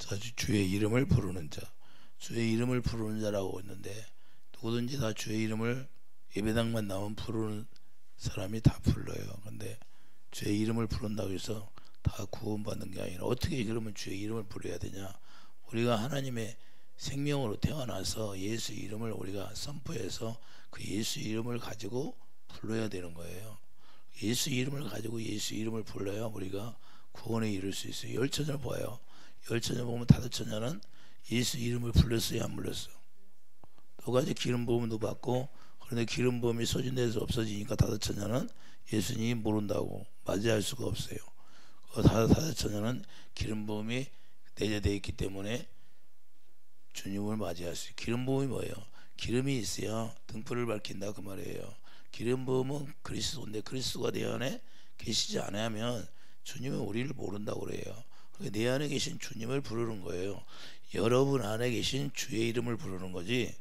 자, 주의 이름을 부르는 자, 주의 이름을 부르는 자라고 했는데, 누구든지 다 주의 이름을 예배당만 나오면 부르는 사람이 다 불러요. 근데 주의 이름을 부른다고 해서 다 구원받는 게 아니라, 어떻게 그러면 주의 이름을 부려야 되냐? 우리가 하나님의 생명으로 태어나서 예수 이름을 우리가 선포해서 그 예수 이름을 가지고 불러야 되는 거예요. 예수 이름을 가지고 예수 이름을 불러야 우리가 구원에 이룰 수 있어요. 열 처녀를 봐요. 열 처녀 보면 다섯 처녀는 예수 이름을 불렀어요, 안 불렀어? 똑같이 기름 부음도 받고, 그런데 기름 부음이 소진돼서 없어지니까 다섯 처녀는 예수님이 모른다고 맞이할 수가 없어요. 다섯 처녀는 기름 부음이 내재되어 있기 때문에 주님을 맞이할 수 있어요. 기름 부음이 뭐예요? 기름이 있어야 등불을 밝힌다 그 말이에요. 기름 부음은 그리스도인데, 그리스도가 내 안에 계시지 않으면 주님은 우리를 모른다고 그래요. 내 안에 계신 주님을 부르는 거예요. 여러분 안에 계신 주의 이름을 부르는 거지,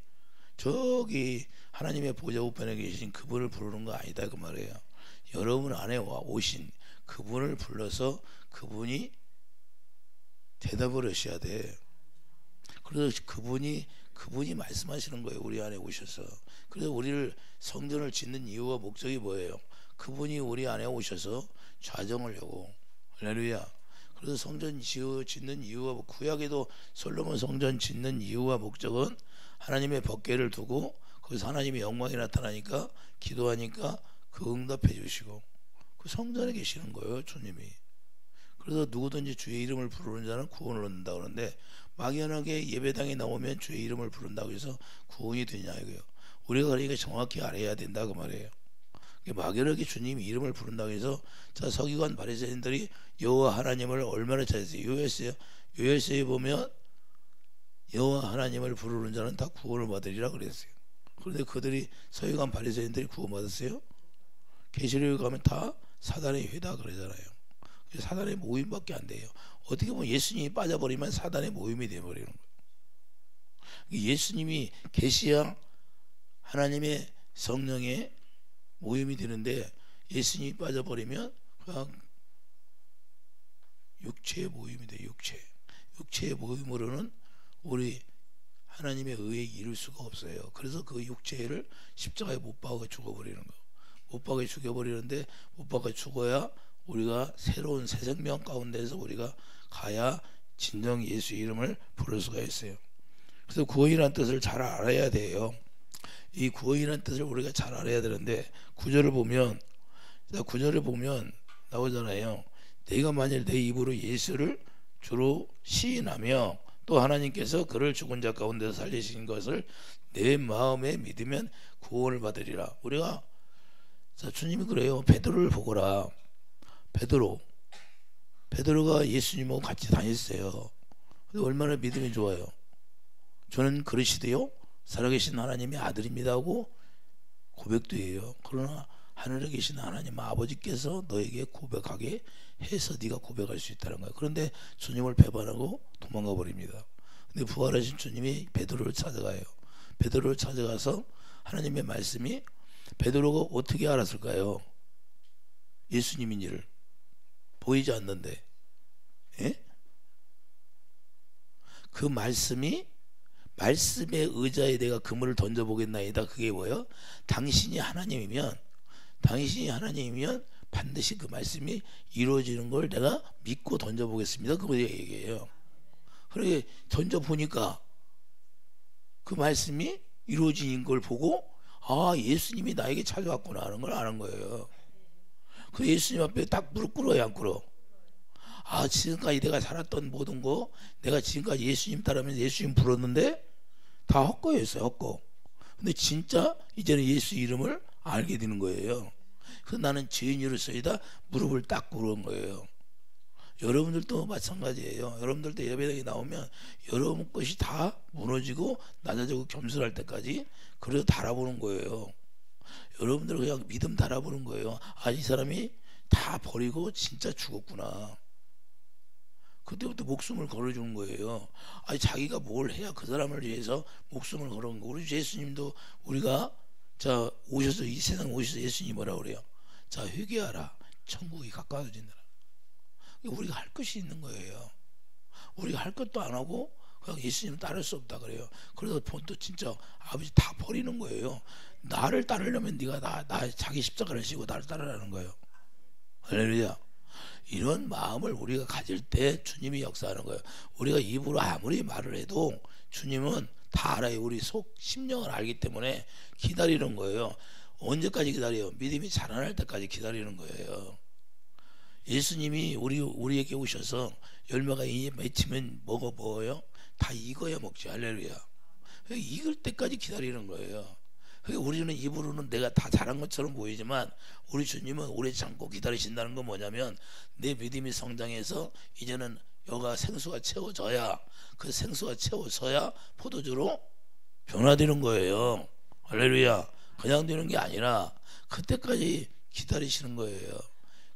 저기 하나님의 보좌 우편에 계신 그분을 부르는 거 아니다 그 말이에요. 여러분 안에 오신 그분을 불러서 그분이 대답을 하셔야 돼. 그래서 그분이 말씀하시는 거예요. 우리 안에 오셔서. 그래서 우리를 성전을 짓는 이유와 목적이 뭐예요? 그분이 우리 안에 오셔서 좌정을 하고. 할렐루야. 그래서 성전 짓는 이유와, 구약에도 솔로몬 성전 짓는 이유와 목적은 하나님의 법궤를 두고 거기서 하나님의 영광이 나타나니까 기도하니까 그 응답해 주시고, 그 성전에 계시는 거예요, 주님이. 그래서 누구든지 주의 이름을 부르는 자는 구원을 얻는다 그러는데, 막연하게 예배당에 나오면 주의 이름을 부른다고 해서 구원이 되냐 이거예요. 우리가 그러니까 정확히 알아야 된다 그 말이에요. 막연하게 주님 이름을 부른다고 해서, 자, 서기관 바리새인들이 여호와 하나님을 얼마나 찾았어요? 요엘서에 보면 여호와 하나님을 부르는 자는 다 구원을 받으리라 그랬어요. 그런데 그들이, 서기관 바리새인들이 구원받았어요? 계시록에 가면 다 사단의 회다 그러잖아요. 사단의 모임밖에 안 돼요. 어떻게 보면 예수님이 빠져버리면 사단의 모임이 돼버리는 거예요. 예수님이 계시야 하나님의 성령의 모임이 되는데, 예수님이 빠져버리면 그냥 육체의 모임이 돼요. 육체의 모임으로는 우리 하나님의 의에 이룰 수가 없어요. 그래서 그 육체를 십자가에 못 박아 죽어버리는 거예요. 못 박아 죽여버리는데, 못 박아 죽어야 우리가 새로운 새 생명 가운데서 우리가 가야 진정 예수 이름을 부를 수가 있어요. 그래서 구원이라는 뜻을 잘 알아야 돼요. 이 구원이라는 뜻을 우리가 잘 알아야 되는데, 구절을 보면 나오잖아요. 내가 만일 내 입으로 예수를 주로 시인하며 또 하나님께서 그를 죽은 자 가운데서 살리신 것을 내 마음에 믿으면 구원을 받으리라. 우리가, 자, 주님이 그래요. 베드로를 보거라. 베드로가 예수님하고 같이 다녔어요. 근데 얼마나 믿음이 좋아요. 저는 그리스도요 살아계신 하나님의 아들입니다 하고 고백도 해요. 그러나 하늘에 계신 하나님 아버지께서 너에게 고백하게 해서 네가 고백할 수 있다는 거예요. 그런데 주님을 배반하고 도망가 버립니다. 근데 부활하신 주님이 베드로를 찾아가요. 베드로를 찾아가서 하나님의 말씀이, 베드로가 어떻게 알았을까요? 예수님인 일을 보이지 않는데, 예? 그 말씀에 의자에 내가 그물을 던져보겠나이다. 그게 뭐예요? 당신이 하나님이면 반드시 그 말씀이 이루어지는 걸 내가 믿고 던져보겠습니다. 그거 얘기해요. 그래 던져보니까 그 말씀이 이루어진 걸 보고, 아, 예수님이 나에게 찾아왔구나 하는 걸 아는 거예요. 그 예수님 앞에 딱 무릎 꿇어요, 안 꿇어? 아, 지금까지 내가 살았던 모든 거, 내가 지금까지 예수님 따르면서 예수님 부르는데 다 헛거였어요, 헛거. 근데 진짜 이제는 예수 이름을 알게 되는 거예요. 그래서 나는 죄인으로서이다 무릎을 딱 꿇은 거예요. 여러분들도 마찬가지예요. 여러분들도 예배당에 나오면 여러분 것이 다 무너지고 낮아지고 겸손할 때까지 그래서 달아보는 거예요. 여러분들 그냥 믿음 달아보는 거예요. 아, 이 사람이 다 버리고 진짜 죽었구나. 그때부터 목숨을 걸어주는 거예요. 아니, 자기가 뭘 해야 그 사람을 위해서 목숨을 걸어온 거. 우리 예수님도, 우리가 자 오셔서 이 세상 오셔서 예수님이 뭐라 그래요? 자, 회개하라, 천국이 가까워진다. 우리가 할 것이 있는 거예요. 우리가 할 것도 안 하고 그냥 예수님 따를 수 없다 그래요. 그래서 본토 진짜 아버지 다 버리는 거예요. 나를 따르려면 네가 나 자기 십자가를 지고 나를 따르라는 거예요. 할렐루야. 이런 마음을 우리가 가질 때 주님이 역사하는 거예요. 우리가 입으로 아무리 말을 해도 주님은 다 알아요. 우리 속 심령을 알기 때문에 기다리는 거예요. 언제까지 기다려요? 믿음이 자라날 때까지 기다리는 거예요. 예수님이 우리에게 오셔서 열매가 맺히면 먹어요? 다 익어야 먹지. 할렐루야. 익을 때까지 기다리는 거예요. 우리는 입으로는 내가 다 잘한 것처럼 보이지만 우리 주님은 오래 참고 기다리신다는 건 뭐냐면 내 믿음이 성장해서 이제는 여가 생수가 채워져야 그 생수가 채워져야 포도주로 변화되는 거예요. 할렐루야. 그냥 되는 게 아니라 그때까지 기다리시는 거예요.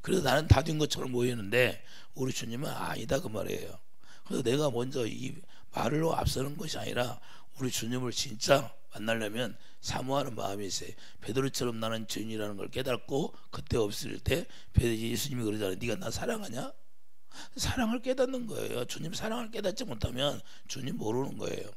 그래서 나는 다 된 것처럼 보이는데 우리 주님은 아니다 그 말이에요. 그래서 내가 먼저 이 말로 앞서는 것이 아니라 우리 주님을 진짜 만나려면 사모하는 마음이 있어요. 베드로처럼 나는 죄인이라는 걸 깨닫고 그때 없을 때 예수님이 그러잖아요. 네가 나 사랑하냐? 사랑을 깨닫는 거예요. 주님 사랑을 깨닫지 못하면 주님 모르는 거예요.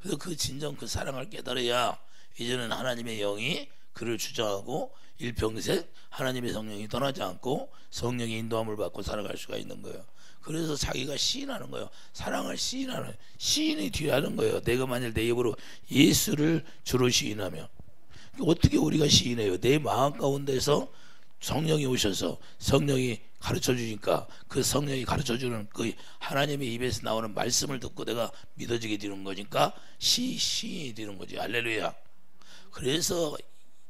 그래서 그 진정 그 사랑을 깨달아야 이제는 하나님의 영이 그를 주장하고 일평생 하나님의 성령이 떠나지 않고 성령의 인도함을 받고 살아갈 수가 있는 거예요. 그래서 자기가 시인하는 거예요. 사랑을 시인하는 시인이 뒤하는 거예요. 내가 만일 내 입으로 예수를 주로 시인하며 어떻게 우리가 시인해요? 내 마음 가운데서 성령이 오셔서 성령이 가르쳐 주니까 그 성령이 가르쳐 주는 그 하나님의 입에서 나오는 말씀을 듣고 내가 믿어지게 되는 거니까 시인이 되는 거지. 할렐루야. 그래서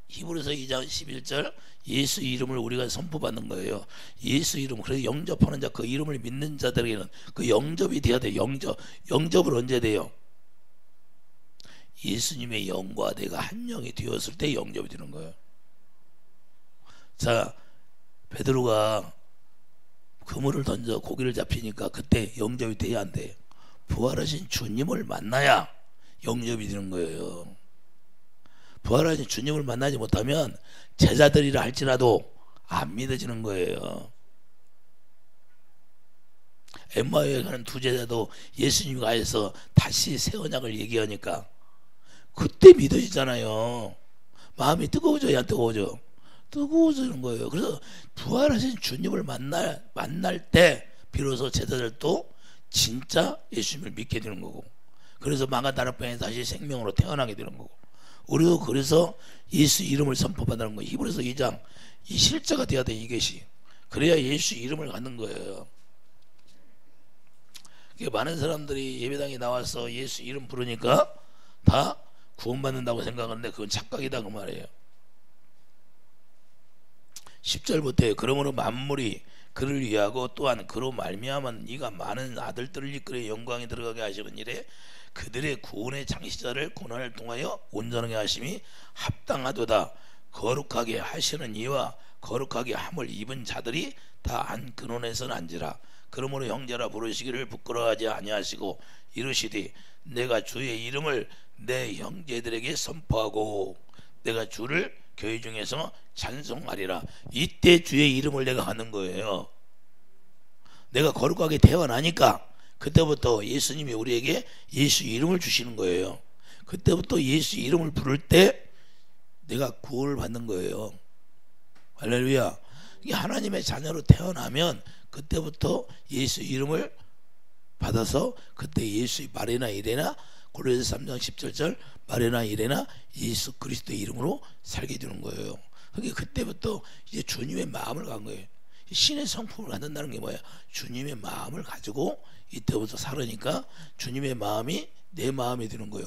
히브리서 2장 11절 예수 이름을 우리가 선포받는 거예요. 예수 이름. 그래서 영접하는 자, 그 이름을 믿는 자들에게는 그 영접이 돼야 돼요. 영접을 언제 돼요? 예수님의 영과 내가 한 영이 되었을 때 영접이 되는 거예요. 자, 베드로가 그물을 던져 고기를 잡히니까 그때 영접이 돼야 안 돼요. 부활하신 주님을 만나야 영접이 되는 거예요. 부활하신 주님을 만나지 못하면 제자들이라 할지라도 안 믿어지는 거예요. 엠마오에 가는 두 제자도 예수님 가에서 다시 새 언약을 얘기하니까 그때 믿어지잖아요. 마음이 뜨거워져야 안 뜨거워져? 뜨거워지는 거예요. 그래서 부활하신 주님을 만날 때 비로소 제자들도 진짜 예수님을 믿게 되는 거고, 그래서 마가다락방에 다시 생명으로 태어나게 되는 거고, 우리도 그래서 예수 이름을 선포받는 거예요. 히브리서 2장 이 실제가 돼야 돼. 이것이 그래야 예수 이름을 갖는 거예요. 많은 사람들이 예배당에 나와서 예수 이름 부르니까 다 구원받는다고 생각하는데 그건 착각이다 그 말이에요. 10절부터 그러므로 만물이 그를 위하고 또한 그로 말미암은 이가 많은 아들들을 이끌어 영광에 들어가게 하시는 일에 그들의 구원의 창시자를 고난을 통하여 온전하게 하심이 합당하도다. 거룩하게 하시는 이와 거룩하게 함을 입은 자들이 다 한 근원에서 난지라. 그러므로 형제라 부르시기를 부끄러워하지 아니하시고 이르시되 내가 주의 이름을 내 형제들에게 선포하고 내가 주를 교회 중에서 찬송하리라. 이때 주의 이름을 내가 하는 거예요. 내가 거룩하게 태어나니까 그때부터 예수님이 우리에게 예수 이름을 주시는 거예요. 그때부터 예수 이름을 부를 때 내가 구원을 받는 거예요. 할렐루야. 하나님의 자녀로 태어나면 그때부터 예수 이름을 받아서 그때 예수의 말이나 이래나 고린도서 3장 17절 말이나 이래나 예수 그리스도의 이름으로 살게 되는 거예요. 그러니까 그때부터 이제 주님의 마음을 갖는 거예요. 신의 성품을 갖는다는 게 뭐야? 주님의 마음을 가지고 이때부터 살으니까 주님의 마음이 내 마음이 되는 거예요.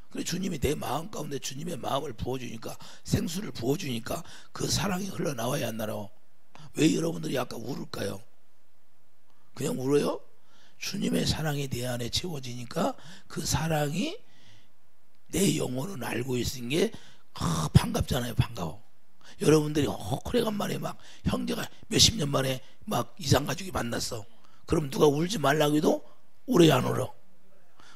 그래 주님이 내 마음 가운데 주님의 마음을 부어주니까, 생수를 부어주니까 그 사랑이 흘러나와야 안 나요? 왜 여러분들이 아까 울을까요? 그냥 울어요? 주님의 사랑이 내 안에 채워지니까 그 사랑이 내 영혼은 알고 있는 게 반갑잖아요. 반가워. 여러분들이 오래간만에 막 형제가 몇십 년 만에 막 이상가족이 만났어. 그럼 누가 울지 말라고 해도 오래 안 울어.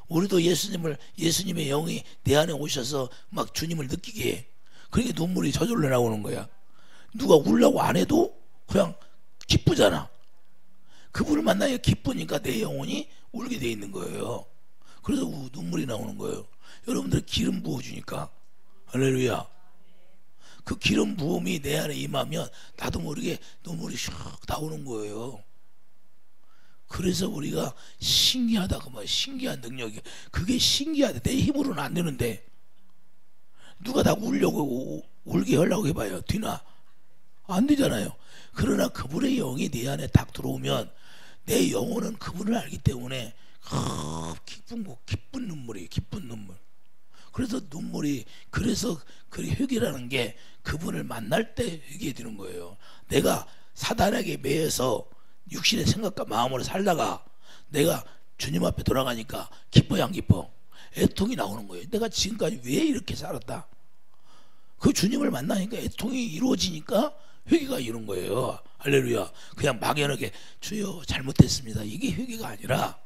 우리도 예수님의 영이 내 안에 오셔서 막 주님을 느끼게 해. 그러니까 눈물이 저절로 나오는 거야. 누가 울라고 안 해도 그냥 기쁘잖아. 그분을 만나야 기쁘니까 내 영혼이 울게 돼 있는 거예요. 그래서 눈물이 나오는 거예요. 여러분들 기름 부어주니까. 할렐루야. 그 기름 부음이 내 안에 임하면 나도 모르게 눈물이 샥 나오는 거예요. 그래서 우리가 신기하다 그 말, 신기한 능력이, 그게 신기하다. 내 힘으로는 안 되는데 누가 다 울게 하려고 해봐요. 뒤나 안 되잖아요. 그러나 그분의 영이 내 안에 딱 들어오면 내 영혼은 그분을 알기 때문에 기쁜 눈물이에요. 기쁜 눈물. 그래서 눈물이, 그래서 그 회개라는 게 그분을 만날 때 회개되는 거예요. 내가 사단에게 매여서 육신의 생각과 마음으로 살다가 내가 주님 앞에 돌아가니까 기뻐요, 안 기뻐? 애통이 나오는 거예요. 내가 지금까지 왜 이렇게 살았다? 그 주님을 만나니까 애통이 이루어지니까 회개가 이런 거예요. 할렐루야. 그냥 막연하게 주여 잘못했습니다, 이게 회개가 아니라,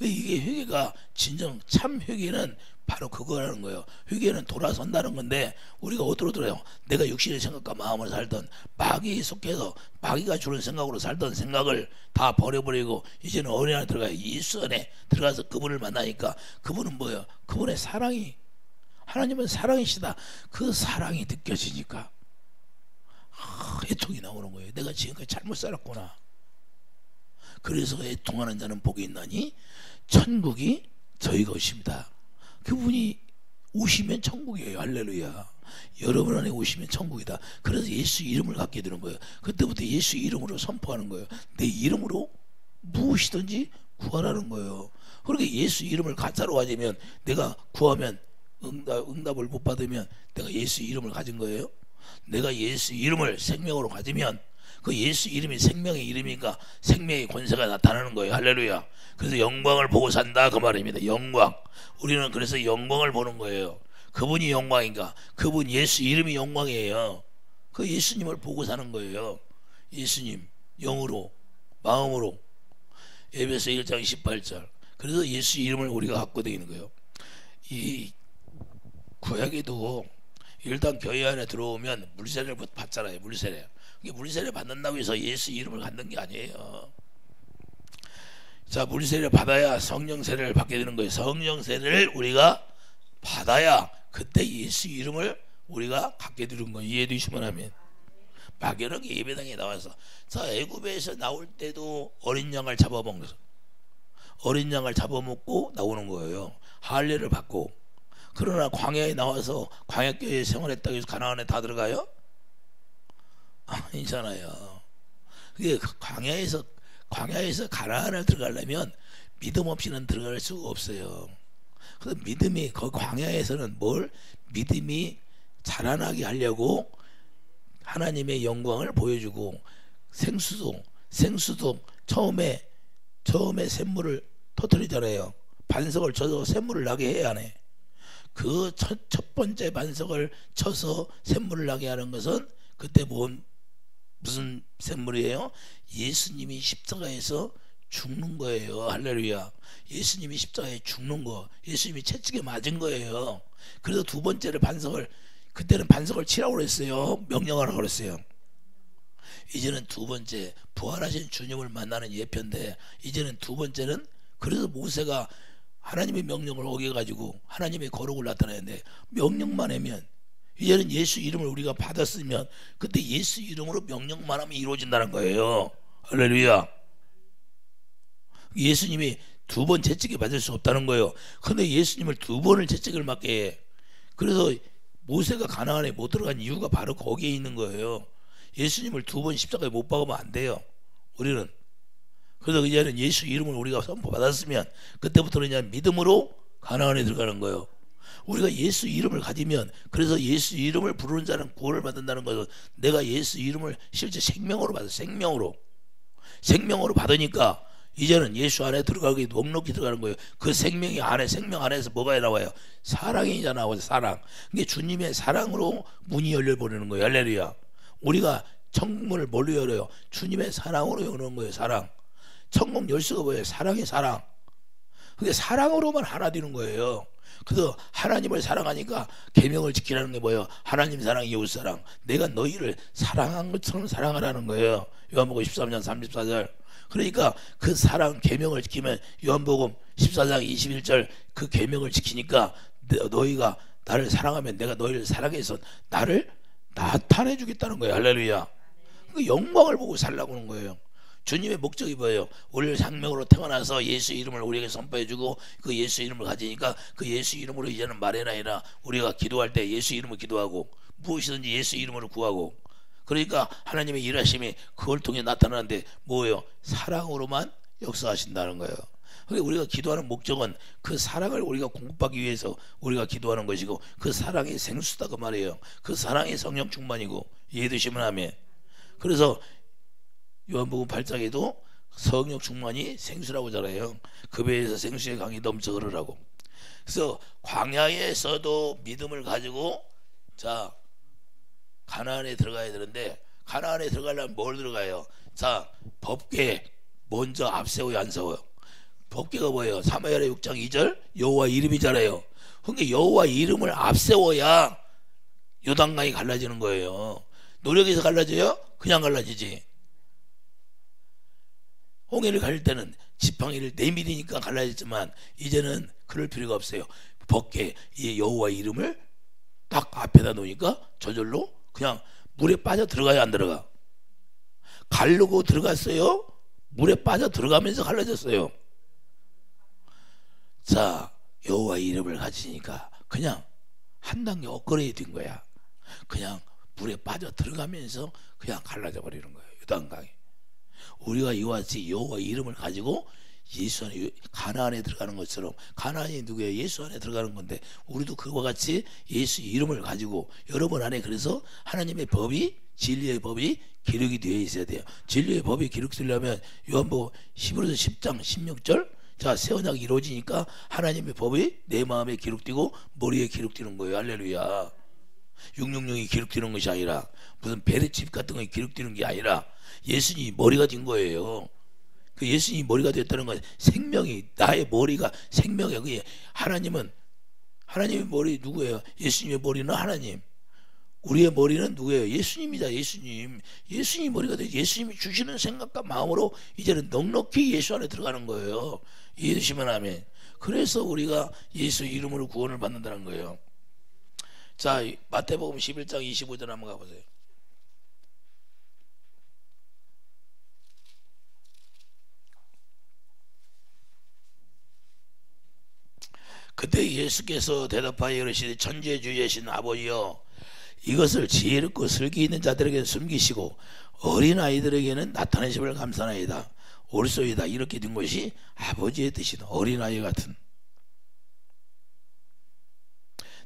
이게 회개가 진정 참 회개는 바로 그거라는 거예요. 회개는 돌아선다는 건데, 우리가 어디로 돌아요? 내가 육신의 생각과 마음으로 살던, 마귀에 속해서 마귀가 주는 생각으로 살던 생각을 다 버려버리고 이제는 어린 안에 들어가요. 예수 안에 들어가서 그분을 만나니까 그분은 뭐예요? 그분의 사랑이, 하나님은 사랑이시다. 그 사랑이 느껴지니까 애통이 나오는 거예요. 내가 지금까지 잘못 살았구나. 그래서 애통하는 자는 복이 있나니 천국이 저희 것입니다. 그분이 오시면 천국이에요. 할렐루야. 여러분 안에 오시면 천국이다. 그래서 예수 이름을 갖게 되는 거예요. 그때부터 예수 이름으로 선포하는 거예요. 내 이름으로 무엇이든지 구하라는 거예요. 그렇게 예수 이름을 가짜로 가지면, 내가 구하면 응답을 못 받으면 내가 예수 이름을 가진 거예요. 내가 예수 이름을 생명으로 가지면 그 예수 이름이 생명의 이름이니까 생명의 권세가 나타나는 거예요. 할렐루야. 그래서 영광을 보고 산다 그 말입니다. 영광. 우리는 그래서 영광을 보는 거예요. 그분이 영광인가? 그분 예수 이름이 영광이에요. 그 예수님을 보고 사는 거예요. 예수님 영으로, 마음으로. 에베소 1장 18절. 그래서 예수 이름을 우리가 갖고 다니는 거예요. 이 구약에도 일단 교회 안에 들어오면 물세례를 받잖아요. 물세례. 물세례 받는다고 해서 예수 이름을 갖는 게 아니에요. 자, 물세례를 받아야 성령 세례를 받게 되는 거예요. 성령 세례를 우리가 받아야 그때 예수 이름을 우리가 갖게 되는 거예요. 이해해 주시면 하면. 막연하게 예배당에 나와서, 자, 애굽에서 나올 때도 어린 양을 잡아먹는, 어린 양을 잡아먹고 나오는 거예요. 할례를 받고. 그러나 광야에 나와서 광야교회에 생활했다고 해서 가나안에 다 들어가요? 아니잖아요. 그게 광야에서 가나안을 들어가려면 믿음 없이는 들어갈 수가 없어요. 그래서 믿음이, 그 광야에서는 뭘, 믿음이 자라나게 하려고 하나님의 영광을 보여주고, 생수도 처음에 샘물을 터뜨리잖아요. 반석을 쳐서 샘물을 나게 해야 하네. 그 첫 번째 반석을 쳐서 샘물을 나게 하는 것은 그때 무슨 샘물이에요? 예수님이 십자가에서 죽는 거예요. 할렐루야. 예수님이 십자가에 죽는 거, 예수님이 채찍에 맞은 거예요. 그래서 두 번째를 그때는 반석을 치라고 그랬어요. 명령하라고 그랬어요. 이제는 두 번째, 부활하신 주님을 만나는 예표인데, 이제는 두 번째는, 그래서 모세가 하나님의 명령을 어겨가지고 하나님의 거룩을 나타내는데, 명령만 하면, 이제는 예수 이름을 우리가 받았으면 그때 예수 이름으로 명령만 하면 이루어진다는 거예요. 할렐루야. 예수님이 두 번 채찍에 맞을 수 없다는 거예요. 근데 예수님을 두 번을 채찍을 맞게 해. 그래서 모세가 가나안에 못 들어간 이유가 바로 거기에 있는 거예요. 예수님을 두 번 십자가에 못 박으면 안 돼요. 우리는. 그래서 이제는 예수 이름을 우리가 선포받았으면 그때부터는 그냥 믿음으로 가나안에 들어가는 거예요. 우리가 예수 이름을 가지면, 그래서 예수 이름을 부르는 자는 구원을 받는다는 것은, 내가 예수 이름을 실제 생명으로 받아. 생명으로 받으니까 이제는 예수 안에 들어가기 넉넉히 들어가는 거예요. 그 생명 안에서 뭐가 나와요? 사랑이 나와요. 사랑. 이게 주님의 사랑으로 문이 열려버리는 거예요. 할렐루야. 우리가 천국문을 뭘로 열어요? 주님의 사랑으로 여는 거예요. 사랑. 천국 열 수가 뭐예요? 사랑이 사랑. 그게 사랑으로만 하나 되는 거예요. 그래서 하나님을 사랑하니까 계명을 지키라는 게 뭐예요? 하나님 사랑, 이웃 사랑. 내가 너희를 사랑한 것처럼 사랑하라는 거예요. 요한복음 13장 34절. 그러니까 그 사랑 계명을 지키면 요한복음 14장 21절 그 계명을 지키니까 너희가 나를 사랑하면 내가 너희를 사랑해서 나를 나타내 주겠다는 거예요. 할렐루야. 그 영광을 보고 살라고 하는 거예요. 주님의 목적이 뭐예요? 우리를 생명으로 태어나서 예수 이름을 우리에게 선포해 주고 그 예수 이름을 가지니까 그 예수 이름으로 이제는 말해나 아니라 우리가 기도할 때 예수 이름을 기도하고 무엇이든지 예수 이름으로 구하고, 그러니까 하나님의 일하심이 그걸 통해 나타나는데 뭐예요? 사랑으로만 역사하신다는 거예요. 그러니까 우리가 기도하는 목적은 그 사랑을 우리가 공급하기 위해서 우리가 기도하는 것이고, 그 사랑이 생수다 그 말이에요. 그 사랑이 성령 충만이고, 이해되시면 아멘. 그래서 요한복음 8장에도 성령 충만이 생수라고 하잖아요. 그 배에서 생수의 강이 넘쳐 흐르라고. 그래서 광야에서도 믿음을 가지고 자 가나안에 들어가야 되는데, 가나안에 들어가려면 뭘 들어가요? 자, 법궤 먼저 앞세워야 안 세워요? 법궤가 뭐예요? 사무엘하 6장 2절 여호와 이름이잖아요. 그러니까 여호와 이름을 앞세워야 요단강이 갈라지는 거예요. 노력해서 갈라져요? 그냥 갈라지지. 홍해를 가릴 때는 지팡이를 내밀으니까 갈라졌지만 이제는 그럴 필요가 없어요. 법궤 이 여호와 이름을 딱 앞에다 놓으니까 저절로 그냥 물에 빠져 들어가야 안 들어가? 가르고 들어갔어요? 물에 빠져 들어가면서 갈라졌어요. 자, 여호와 이름을 가지니까 그냥 한 단계 업그레이드 된 거야. 그냥 물에 빠져 들어가면서 그냥 갈라져 버리는 거예요. 요단강이. 우리가 이와 같이 여호와 이름을 가지고 예수 안에 가나안에 들어가는 것처럼, 가나안이 누구예요? 예수 안에 들어가는 건데 우리도 그와 같이 예수 이름을 가지고 여러분 안에, 그래서 하나님의 법이, 진리의 법이 기록이 되어 있어야 돼요. 진리의 법이 기록되려면 요한복음 히브리서 10장 16절 자, 새 언약이 이루어지니까 하나님의 법이 내 마음에 기록되고 머리에 기록되는 거예요. 할렐루야. 666이 기록되는 것이 아니라 무슨 베레칩 같은 거 기록되는 게 아니라 예수님이 머리가 된 거예요. 그 예수님이 머리가 됐다는 건 생명이, 나의 머리가 생명이에요. 그게 하나님의 머리 누구예요? 예수님의 머리는 하나님. 우리의 머리는 누구예요? 예수님이다. 예수님이 머리가 돼. 예수님이 주시는 생각과 마음으로 이제는 넉넉히 예수 안에 들어가는 거예요. 이해되시면 아멘. 그래서 우리가 예수 이름으로 구원을 받는다는 거예요. 자, 마태복음 11장 25절 한번 가보세요. 그때 예수께서 대답하여 이르시되 천지주이신 아버지여, 이것을 지혜롭고 슬기 있는 자들에게 숨기시고 어린아이들에게는 나타내심을 감사나이다. 옳소이다. 이렇게 된 것이 아버지의 뜻이다. 어린아이 같은.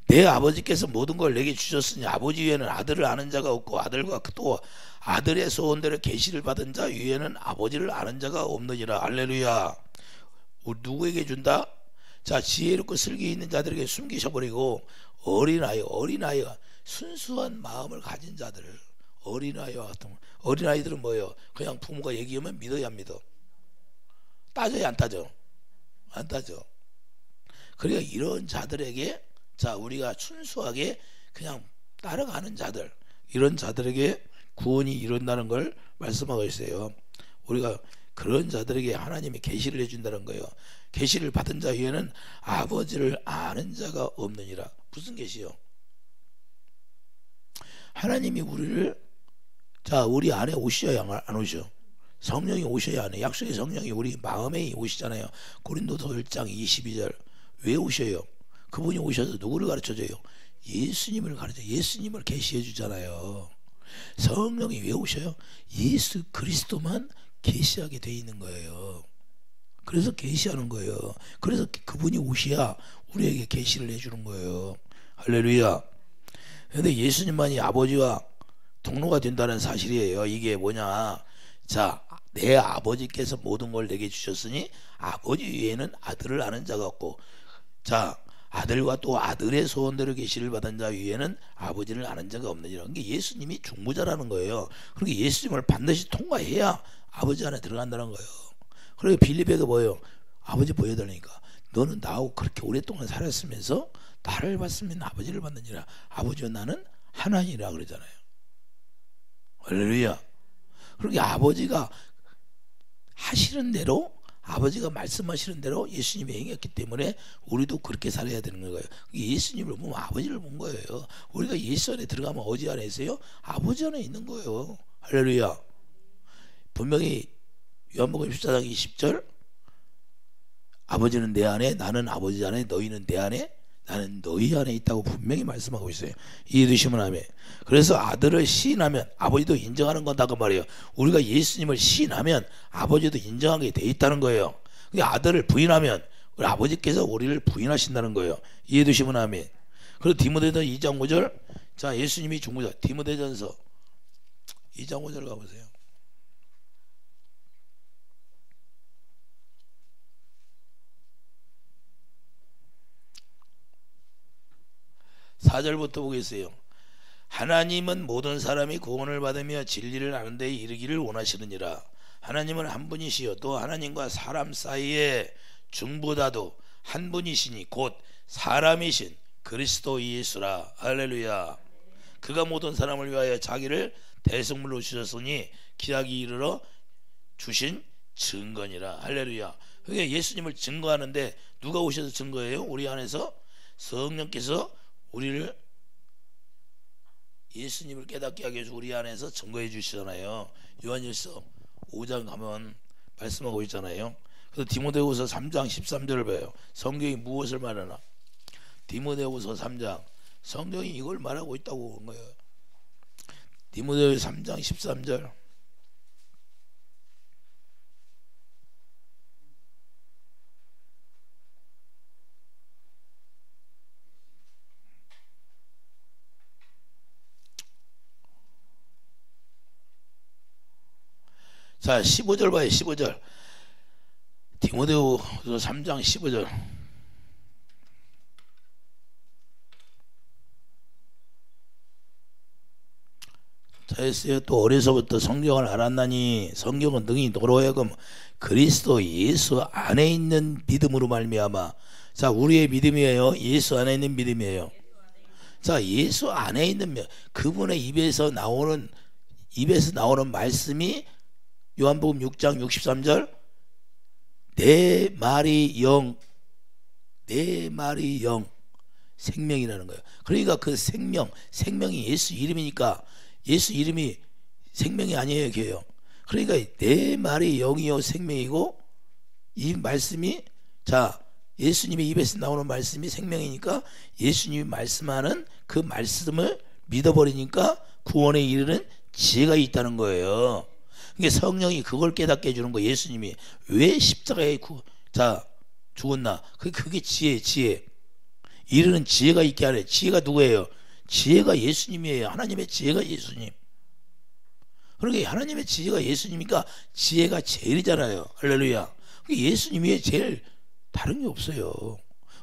내 아버지께서 모든 걸 내게 주셨으니 아버지 위에는 아들을 아는 자가 없고 아들과 또 아들의 소원대로 계시를 받은 자 위에는 아버지를 아는 자가 없느니라. 할렐루야. 누구에게 준다? 자, 지혜롭고 슬기 있는 자들에게 숨기셔버리고 어린아이가 순수한 마음을 가진 자들, 어린아이와 같은. 어린아이들은 뭐예요? 그냥 부모가 얘기하면 믿어야 안 믿어? 따져야 안 따져? 안 따져. 그러니까 이런 자들에게, 자, 우리가 순수하게 그냥 따라가는 자들, 이런 자들에게 구원이 이룬다는 걸 말씀하고 있어요. 우리가 그런 자들에게 하나님이 계시를 해준다는 거예요. 계시를 받은 자 위에는 아버지를 아는 자가 없느니라. 무슨 계시요? 하나님이 우리를, 자, 우리 안에 오셔야 안 오셔? 성령이 오셔야 안 해. 약속의 성령이 우리 마음에 오시잖아요. 고린도서 1장 22절. 왜 오셔요? 그분이 오셔서 누구를 가르쳐줘요? 예수님을 가르쳐. 예수님을 계시해 주잖아요. 성령이 왜 오셔요? 예수 그리스도만 계시하게 돼 있는 거예요. 그래서 계시하는 거예요. 그래서 그분이 오셔야 우리에게 계시를 해주는 거예요. 할렐루야. 그런데 예수님만이 아버지와 동로가 된다는 사실이에요. 이게 뭐냐? 자, 내 아버지께서 모든 걸 내게 주셨으니 아버지 위에는 아들을 아는 자가 없고, 자, 아들과 또 아들의 소원대로 계시를 받은 자 위에는 아버지를 아는 자가 없느니라. 그러니까 예수님이 중보자라는 거예요. 그러니까 예수님을 반드시 통과해야 아버지 안에 들어간다는 거예요. 그러니까 빌립에게 뭐예요? 아버지 보여달라니까. 너는 나하고 그렇게 오랫동안 살았으면서 나를 봤으면 아버지를 받느니라. 아버지와 나는 하나니라 그러잖아요. 할렐루야. 그러니까 아버지가 하시는 대로, 아버지가 말씀하시는 대로 예수님이 행했기 때문에 우리도 그렇게 살아야 되는 거예요. 예수님을 보면 아버지를 본 거예요. 우리가 예수 안에 들어가면 어디 안에 있어요? 아버지 안에 있는 거예요. 할렐루야. 분명히 요한복음 14장 20절, 아버지는 내 안에, 나는 아버지 안에, 너희는 내 안에, 나는 너희 안에 있다고 분명히 말씀하고 있어요. 이해되시면 아멘. 그래서 아들을 시인하면 아버지도 인정하는 건다 그 말이에요. 우리가 예수님을 시인하면 아버지도 인정하게 돼 있다는 거예요. 아들을 부인하면 우리 아버지께서 우리를 부인하신다는 거예요. 이해되시면 아멘. 그리고 디모데전서 2장 5절, 자 예수님이 중보자, 디모데전서 2장 5절 가보세요. (4절부터) 보겠어요. 하나님은 모든 사람이 구원을 받으며 진리를 아는 데 이르기를 원하시느니라. 하나님은 한 분이시요 또 하나님과 사람 사이에 중보자도 한 분이시니 곧 사람이신 그리스도 예수라. 할렐루야. 그가 모든 사람을 위하여 자기를 대속물로 주셨으니 기약이 이르러 주신 증거니라. 할렐루야. 그게 예수님을 증거하는데 누가 오셔서 증거해요? 우리 안에서 성령께서 우리를, 예수님을 깨닫게 하기 위해서 우리 안에서 증거해 주시잖아요. 요한일서 5장 가면 말씀하고 있잖아요. 그래서 디모데후서 3장 13절을 봐요. 성경이 무엇을 말하나? 디모데후서 3장, 성경이 이걸 말하고 있다고 본 거예요. 디모데후서 3장 13절. 자 15절 봐요. 15절 디모데후서 3장 15절. 자 했어요. 또 어려서부터 성경을 알았나니 성경은 능히 너로 하여금 그리스도 예수 안에 있는 믿음으로 말미암아. 자 우리의 믿음이에요? 예수 안에 있는 믿음이에요? 자 예수 안에 있는 그분의 입에서 나오는 말씀이 요한복음 6장 63절, 내 말이 영, 내 말이 영, 생명이라는 거예요. 그러니까 그 생명이 예수 이름이니까 예수 이름이 생명이 아니에요, 걔요. 그러니까 내 말이 영이요 생명이고, 이 말씀이, 자 예수님의 입에서 나오는 말씀이 생명이니까 예수님이 말씀하는 그 말씀을 믿어버리니까 구원에 이르는 지혜가 있다는 거예요. 그러니까 성령이 그걸 깨닫게 해주는 거예요. 예수님이 왜 십자가에 죽었나? 그게 지혜. 이르는 지혜가 있게 하래. 지혜가 누구예요? 지혜가 예수님이에요. 하나님의 지혜가 예수님. 그러니까 하나님의 지혜가 예수님이니까 지혜가 제일이잖아요. 할렐루야. 예수님이 제일, 다른 게 없어요.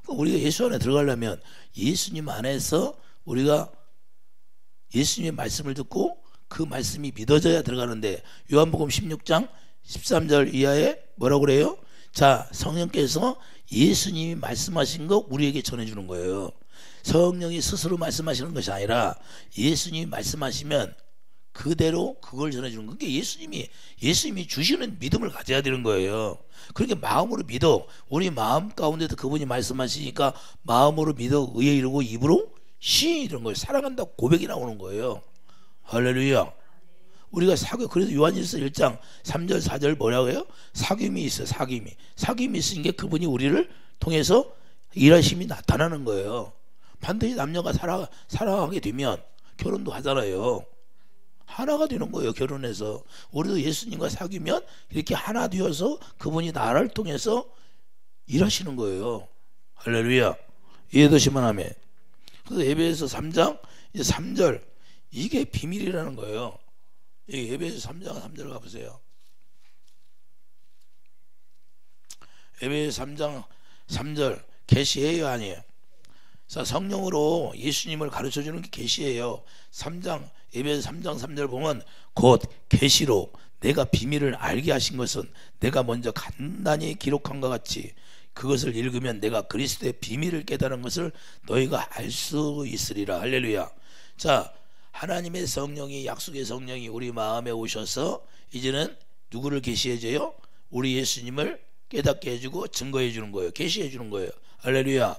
그러니까 우리가 예수 안에 들어가려면 예수님 안에서 우리가 예수님의 말씀을 듣고 그 말씀이 믿어져야 들어가는데, 요한복음 16장 13절 이하에 뭐라고 그래요? 자 성령께서 예수님이 말씀하신 거 우리에게 전해주는 거예요. 성령이 스스로 말씀하시는 것이 아니라 예수님이 말씀하시면 그대로 그걸 전해주는 거예요. 그러니까 예수님이 주시는 믿음을 가져야 되는 거예요. 그러니까 마음으로 믿어. 우리 마음 가운데도 그분이 말씀하시니까 마음으로 믿어 의에 이르고 입으로 시 이런 거예요. 사랑한다고 고백이 나오는 거예요. 할렐루야. 우리가 그래서 요한일서 1장 3절 4절 뭐라고 해요? 사귐이 있어요. 사귐이 있으니까 그분이 우리를 통해서 일하심이 나타나는 거예요. 반드시 남녀가 사랑하게 되면 결혼도 하잖아요. 하나가 되는 거예요. 결혼해서 우리도 예수님과 사귀면 이렇게 하나 되어서 그분이 나를 통해서 일하시는 거예요. 할렐루야. 이해되시면 아멘. 그래서 에베소서 3장 이제 3절, 이게 비밀이라는 거예요. 에베소서 3장 3절 가보세요. 에베소서 3장 3절 계시예요, 아니에요? 자, 성령으로 예수님을 가르쳐주는 게 계시예요. 에베소서 3장 3절 보면 곧 계시로 내가 비밀을 알게 하신 것은 내가 먼저 간단히 기록한 것 같이 그것을 읽으면 내가 그리스도의 비밀을 깨달은 것을 너희가 알 수 있으리라. 할렐루야. 자, 하나님의 성령이, 약속의 성령이 우리 마음에 오셔서 이제는 누구를 계시해줘요? 우리 예수님을 깨닫게 해주고 증거해 주는 거예요. 계시해 주는 거예요. 할렐루야.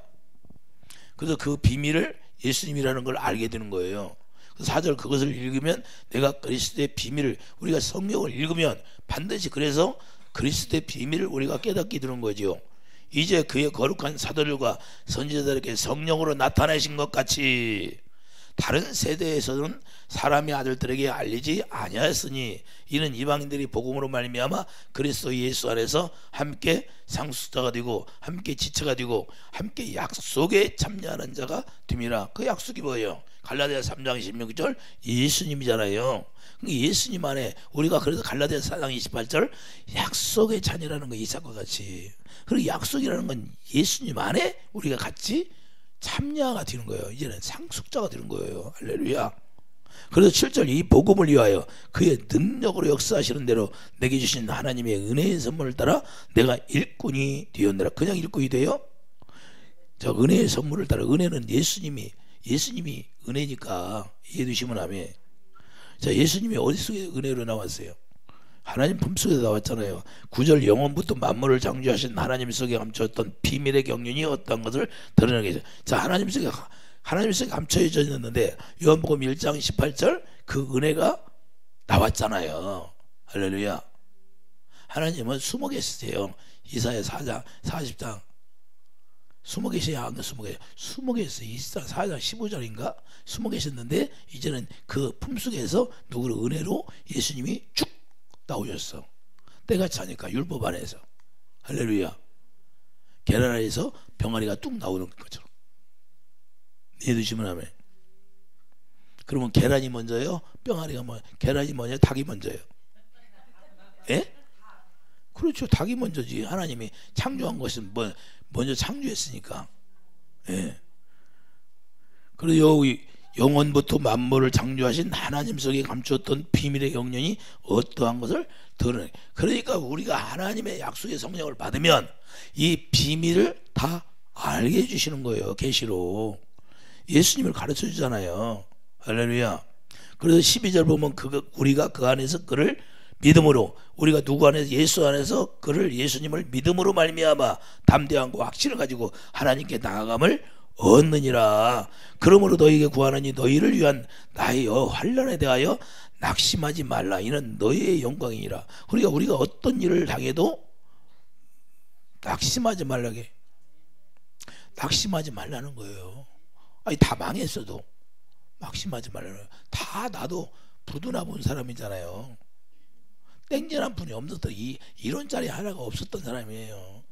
그래서 그 비밀을 예수님이라는 걸 알게 되는 거예요. 4절 그것을 읽으면 내가 그리스도의 비밀을, 우리가 성경을 읽으면 반드시 그래서 그리스도의 비밀을 우리가 깨닫게 되는 거죠. 이제 그의 거룩한 사도들과 선지자들에게 성령으로 나타내신 것 같이 다른 세대에서는 사람의 아들들에게 알리지 아니하였으니 이는 이방인들이 복음으로 말미암아 그리스도 예수 안에서 함께 상속자가 되고 함께 지체가 되고 함께 약속에 참여하는 자가 됨이라. 그 약속이 뭐예요? 갈라디아서 3장 16절 예수님이잖아요. 예수님 안에 우리가, 그래서 갈라디아서 4장 28절 약속의 자녀라는 거, 이삭과 같이. 그리고 약속이라는 건 예수님 안에 우리가 같이 참여가 되는 거예요. 이제는 상속자가 되는 거예요. 할렐루야. 그래서 7절 이 복음을 위하여 그의 능력으로 역사하시는 대로 내게 주신 하나님의 은혜의 선물을 따라 내가 일꾼이 되었느라. 그냥 일꾼이 돼요? 저 은혜의 선물을 따라. 은혜는 예수님이 은혜니까 이해되시면 아멘. 자, 예수님이 어디서 은혜로 나왔어요? 하나님 품속에서 나왔잖아요. 9절 영원부터 만물을 창조하신 하나님 속에 감춰졌던 비밀의 경륜이 어떤 것을 드러내게 해서, 자, 하나님 속에 감춰져 있는데 요한복음 1장 18절 그 은혜가 나왔잖아요. 할렐루야. 하나님은 숨어 계세요. 이사야 4장 40장 숨어 계셔야 안 숨어 계셨어요. 이사야 4장 15절인가 숨어 계셨는데 이제는 그 품속에서 누구를 은혜로 예수님이 쭉 나오셨어. 때가 차니까 율법 안에서. 할렐루야. 계란 안에서 병아리가 뚝 나오는 것처럼. 이해되시면 하면. 그러면 계란이 먼저요? 병아리가 먼저? 계란이 먼저? 닭이 먼저요? 예? 그렇죠. 닭이 먼저지. 하나님이 창조한 것은 먼저 창조했으니까. 예. 그리고 여기 영원부터 만물을 창조하신 하나님 속에 감추었던 비밀의 경륜이 어떠한 것을 드러내. 그러니까 우리가 하나님의 약속의 성령을 받으면 이 비밀을 다 알게 해주시는 거예요. 계시로 예수님을 가르쳐 주잖아요. 할렐루야. 그래서 12절 보면 우리가 그 안에서 그를 믿음으로, 우리가 누구 안에서, 예수 안에서 그를, 예수님을 믿음으로 말미암아 담대함과 확신을 가지고 하나님께 나아감을 얻느니라. 그러므로 너희에게 구하노니 너희를 위한 나의 환난에 대하여 낙심하지 말라. 이는 너희의 영광이니라. 우리가 어떤 일을 당해도 낙심하지 말라게. 낙심하지 말라는 거예요. 아니, 다 망했어도 낙심하지 말라는 거예요. 다 나도 부두나 본 사람이잖아요. 땡전한 분이 없었던, 이론짜리 하나가 없었던 사람이에요.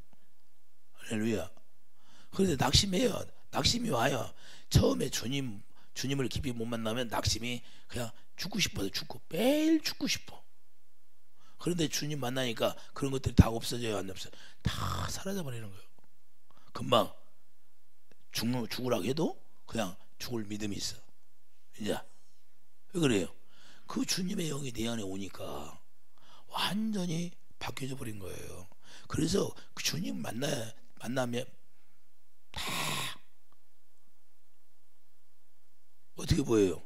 할렐루야. 그런데 낙심해요. 낙심이 와요. 처음에 주님을 깊이 못 만나면 낙심이 그냥 죽고 싶어서 죽고, 매일 죽고 싶어. 그런데 주님 만나니까 그런 것들이 다 없어져요? 안 없어요? 다 사라져버리는 거예요. 금방 죽으라고 해도 그냥 죽을 믿음이 있어. 이제 왜 그래요? 그 주님의 영이 내 안에 오니까 완전히 바뀌어져 버린 거예요. 그래서 그 주님 만나면 다 어떻게 보여요?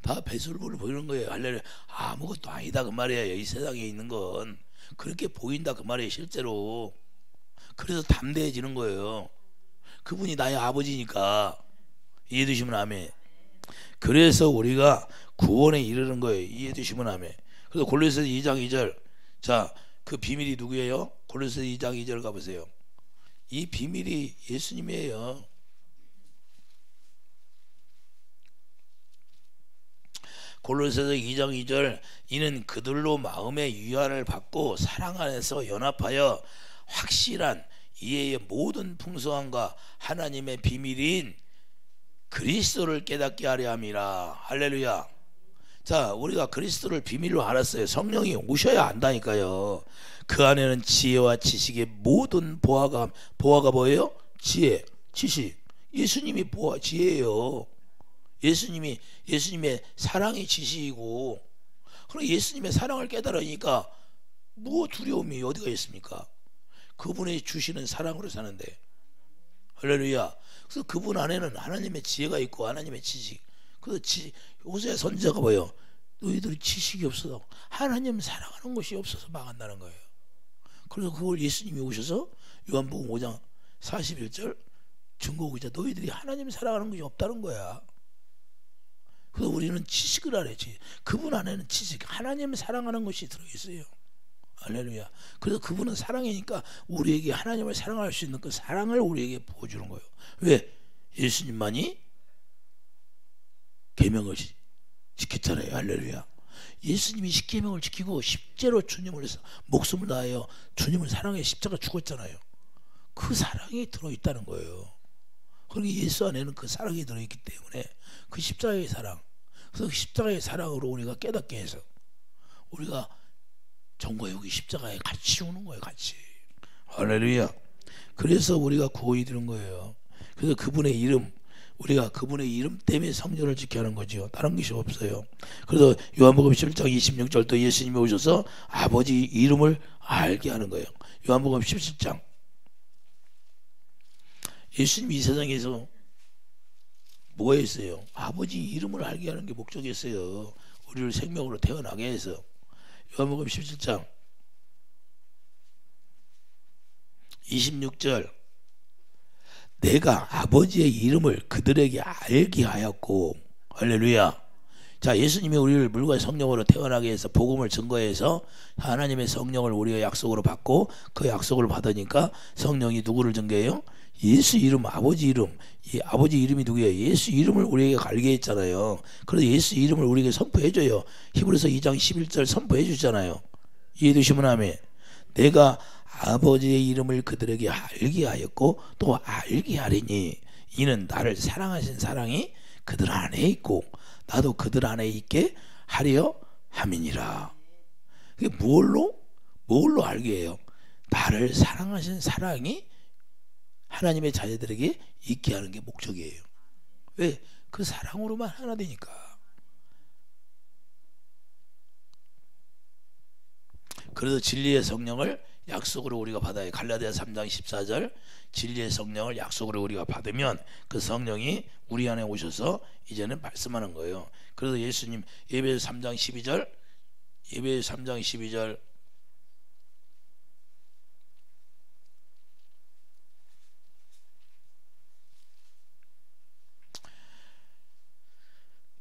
다 배설물을 보이는 거예요. 할렐루야. 아무것도 아니다 그 말이에요. 이 세상에 있는 건 그렇게 보인다 그 말이에요. 실제로. 그래서 담대해지는 거예요. 그분이 나의 아버지니까. 이해되시면 아멘. 그래서 우리가 구원에 이르는 거예요. 이해되시면 아멘. 그래서 골로새서 2장 2절. 자, 그 비밀이 누구예요? 골로새서 2장 2절 가보세요. 이 비밀이 예수님이에요. 골로새서 2장 2절. 이는 그들로 마음의 위안을 받고 사랑 안에서 연합하여 확실한 이해의 모든 풍성함과 하나님의 비밀인 그리스도를 깨닫게 하려 함이라. 할렐루야. 자, 우리가 그리스도를 비밀로 알았어요. 성령이 오셔야 안다니까요. 그 안에는 지혜와 지식의 모든 보화가 뭐예요? 지혜, 지식. 예수님이 보화, 지혜예요. 예수님의 사랑이 지식이고, 그럼 예수님의 사랑을 깨달으니까 뭐 두려움이 어디가 있습니까? 그분이 주시는 사랑으로 사는데. 할렐루야. 그래서 그분 안에는 하나님의 지혜가 있고 하나님의 지식. 그래서 호세아 선지자가 뭐예요? 너희들이 지식이 없어서, 하나님 사랑하는 것이 없어서 망한다는 거예요. 그래서 그걸 예수님이 오셔서 요한복음 5장 41절 증거하고자 너희들이 하나님 사랑하는 것이 없다는 거야. 그래서 우리는 지식을 알아야지. 그분 안에는 지식, 하나님 사랑하는 것이 들어있어요. 할렐루야. 그래서 그분은 사랑이니까 우리에게 하나님을 사랑할 수 있는 그 사랑을 우리에게 보여주는 거예요. 왜? 예수님만이 계명을 지켰잖아요. 할렐루야. 예수님이 십계명을 지키고 십제로 주님을 목숨을 다하여 주님을 사랑해 십자가 죽었잖아요. 그 사랑이 들어있다는 거예요. 그러니까 예수 안에는 그 사랑이 들어있기 때문에 그 십자가의 사랑, 그래서 그 십자가의 사랑으로 우리가 깨닫게 해서 우리가 정과 육이 십자가에 같이 오는 거예요. 같이. 할렐루야. 그래서 우리가 구원이 되는 거예요. 그래서 그분의 이름, 우리가 그분의 이름 때문에 성전을 지켜야 하는 거죠. 다른 것이 없어요. 그래서 요한복음 17장 26절도 예수님이 오셔서 아버지 이름을 알게 하는 거예요. 요한복음 17장. 예수님이 이 세상에서 뭐 했어요? 아버지 이름을 알게 하는 게 목적이었어요. 우리를 생명으로 태어나게 해서. 요한복음 17장 26절 내가 아버지의 이름을 그들에게 알게 하였고. 할렐루야. 자, 예수님이 우리를 물과 성령으로 태어나게 해서 복음을 증거해서 하나님의 성령을 우리가 약속으로 받고 그 약속을 받으니까 성령이 누구를 증거해요? 예수 이름, 아버지 이름. 이 아버지 이름이 누구예요? 예수 이름을 우리에게 알게 했잖아요. 그래서 예수 이름을 우리에게 선포해줘요. 히브리서 2장 11절 선포해주잖아요. 이해되시면 아멘. 내가 아버지의 이름을 그들에게 알게 하였고 또 알게 하리니 이는 나를 사랑하신 사랑이 그들 안에 있고 나도 그들 안에 있게 하려 함이니라. 그게 뭘로 알게 해요? 나를 사랑하신 사랑이 하나님의 자녀들에게 있게 하는 게 목적이에요. 왜? 그 사랑으로만 하나 되니까. 그래서 진리의 성령을 약속으로 우리가 받아요. 갈라디아 3장 14절 진리의 성령을 약속으로 우리가 받으면 그 성령이 우리 안에 오셔서 이제는 말씀하는 거예요. 그래서 예수님 예배서 3장 12절 예배서 3장 12절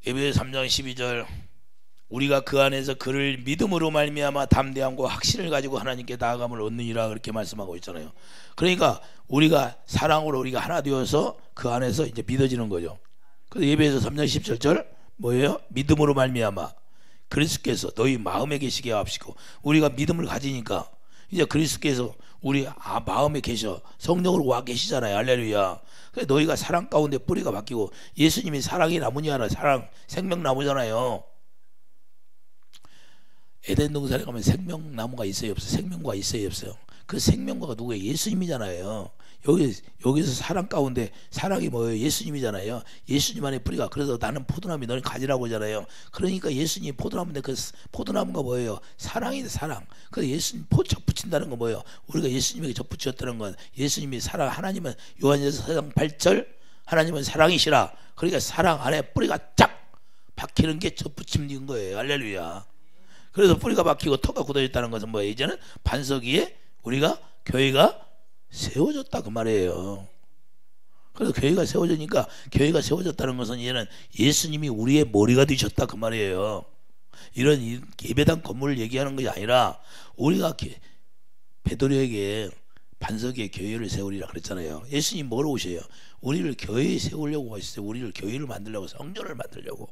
예배서 3장 12절 우리가 그 안에서 그를 믿음으로 말미암아 담대함과 확신을 가지고 하나님께 나아감을 얻느니라 그렇게 말씀하고 있잖아요. 그러니까 우리가 사랑으로 우리가 하나 되어서 그 안에서 이제 믿어지는 거죠. 그래서 예배에서 3장 17절 뭐예요? 믿음으로 말미암아 그리스도께서 너희 마음에 계시게 하옵시고 우리가 믿음을 가지니까 이제 그리스도께서 우리 마음에 계셔 성령으로 와 계시잖아요. 할렐루야. 그래서 너희가 사랑 가운데 뿌리가 바뀌고 예수님이 사랑의 나무냐 사랑 생명나무잖아요. 에덴 동산에 가면 생명나무가 있어요 없어요? 생명과 있어요 없어요? 그 생명과가 누구예요? 예수님이잖아요. 여기서 사랑 가운데 사랑이 뭐예요? 예수님이잖아요. 예수님 안에 뿌리가. 그래서 나는 포도나무 너는 가지라고 하잖아요. 그러니까 예수님 포도나무인데 그 포도나무가 뭐예요? 사랑이다. 사랑. 그래서 예수님 접붙인다는 건 뭐예요? 우리가 예수님에게 접붙였다는 건 예수님이 사랑. 하나님은 요한일서 4장 8절 하나님은 사랑이시라. 그러니까 사랑 안에 뿌리가 쫙 박히는 게 접붙임인 거예요. 할렐루야. 그래서 뿌리가 박히고 터가 굳어졌다는 것은 뭐예요? 이제는 반석 위에 우리가 교회가 세워졌다 그 말이에요. 그래서 교회가 세워지니까 교회가 세워졌다는 것은 이제는 예수님이 우리의 머리가 되셨다 그 말이에요. 이런 예배당 건물을 얘기하는 것이 아니라 우리가 베드로에게 반석에 교회를 세우리라 그랬잖아요. 예수님 뭐로 오셔요? 우리를 교회에 세우려고 하셨어요. 우리를 교회를 만들려고 성전을 만들려고.